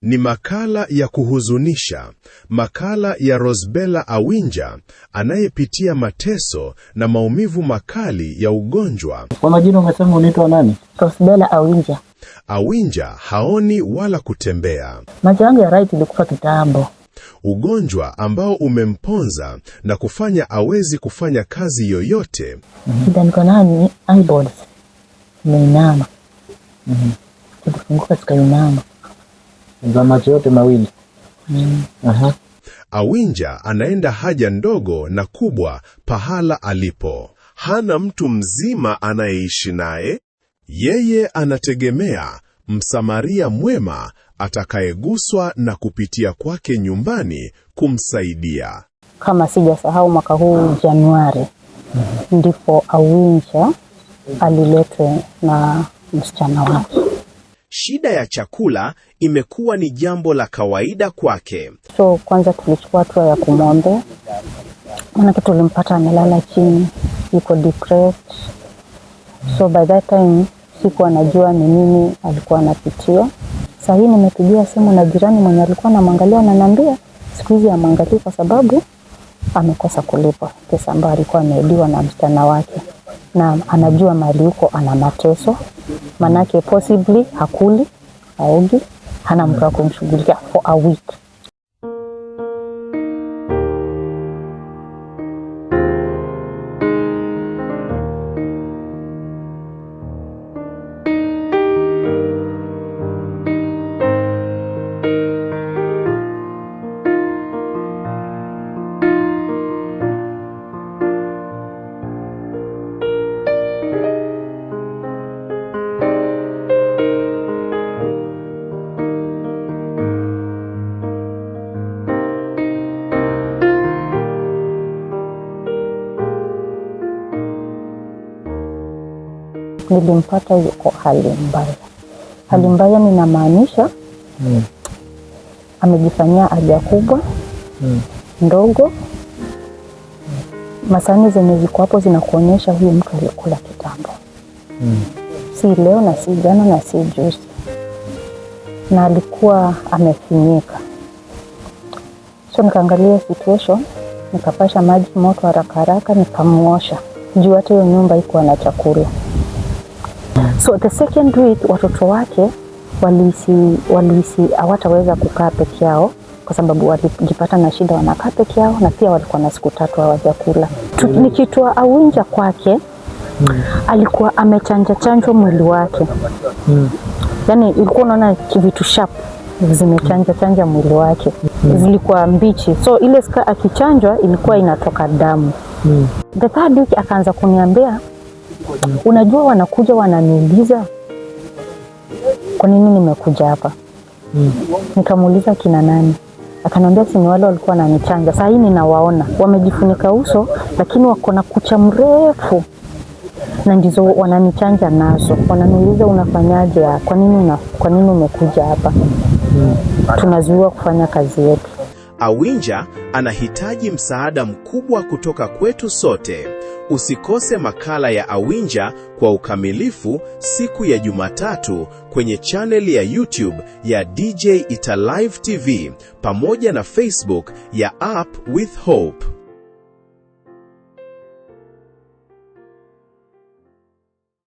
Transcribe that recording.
Ni makala ya kuhuzunisha, makala ya Rosbella Awinja anayepitia mateso na maumivu makali ya ugonjwa. Kwa majina umesema unaitwa nani? Rosbella Awinja. Awinja haoni wala kutembea. Macho yangu ya right ilikufa kitambo. Ugonjwa ambao umemponza na kufanya awezi kufanya kazi yoyote. Shida niko nayo ni eyeballs. Nimeinama. Kifunguka sikainama. Za macho yote mawili. Awinja anaenda haja ndogo na kubwa pahala alipo. Hana mtu mzima anayeishi naye. Yeye anategemea msamaria mwema atakayeguswa na kupitia kwake nyumbani kumsaidia. Kama sijasahau mwaka huu Januari, ndipo Awinja aliletwe na msichana wake. Shida ya chakula imekuwa ni jambo la kawaida kwake. So kwanza tulichukua hatua ya kumwombea. Maana tulimpata amelala chini, yuko depressed. So by that time sikuwa najua ni nini alikuwa anapitia. Sasa hii nimepigia simu na jirani mwenye alikuwa anamwangalia, ananiambia siku hizi amwangalie kwa sababu amekosa kulipa pesa ambayo alikuwa ameidiwa na msichana wake. Na anajua mali huko ana mateso. Manake possibly hakuli, haogi, hana mtu wa kumshughulikia for a week. Nilimpata yuko hali mbaya. Hali mbaya ninamaanisha amejifanyia haja kubwa, ndogo. Masani zenye ziko hapo zinakuonyesha huyu mtu alikula kitambo. Si leo na si jana na si juzi. Na alikuwa amefinyika. So nikaangalia situation, nikapasha maji moto haraka nikamuosha. Juu hata hiyo nyumba iko na chakula. So the second week watoto wake walihisi hawataweza kukaa peke yao kwa sababu walijipata na shida wanakaa peke yao, na pia walikuwa na siku 3 hawajakula. Nikitoa Awinja kwake, alikuwa amechanjwa mwili wake. Yaani ilikuwa unaona vitu sharp zimechanja mwili wake. Zilikuwa mbichi. So ile sika akichanjwa ilikuwa inatoka damu. The third week akaanza kuniambia, unajua wanakuja wananiuliza kwa nini nimekuja hapa. Nikamuuliza kina nani. Akaniambia si ni wale walikuwa wananichanja. Sasa hii ninawaona wamejifunika uso lakini wako na kucha mrefu. Na ndizo wananichanja nazo. Wananiuliza unafanyaje? Kwa nini umekuja hapa? Tunazuiwa kufanya kazi yetu. Awinja anahitaji msaada mkubwa kutoka kwetu sote. Usikose makala ya Awinja kwa ukamilifu siku ya Jumatatu kwenye channel ya YouTube ya DJ Ita Live TV pamoja na Facebook ya Up with Hope.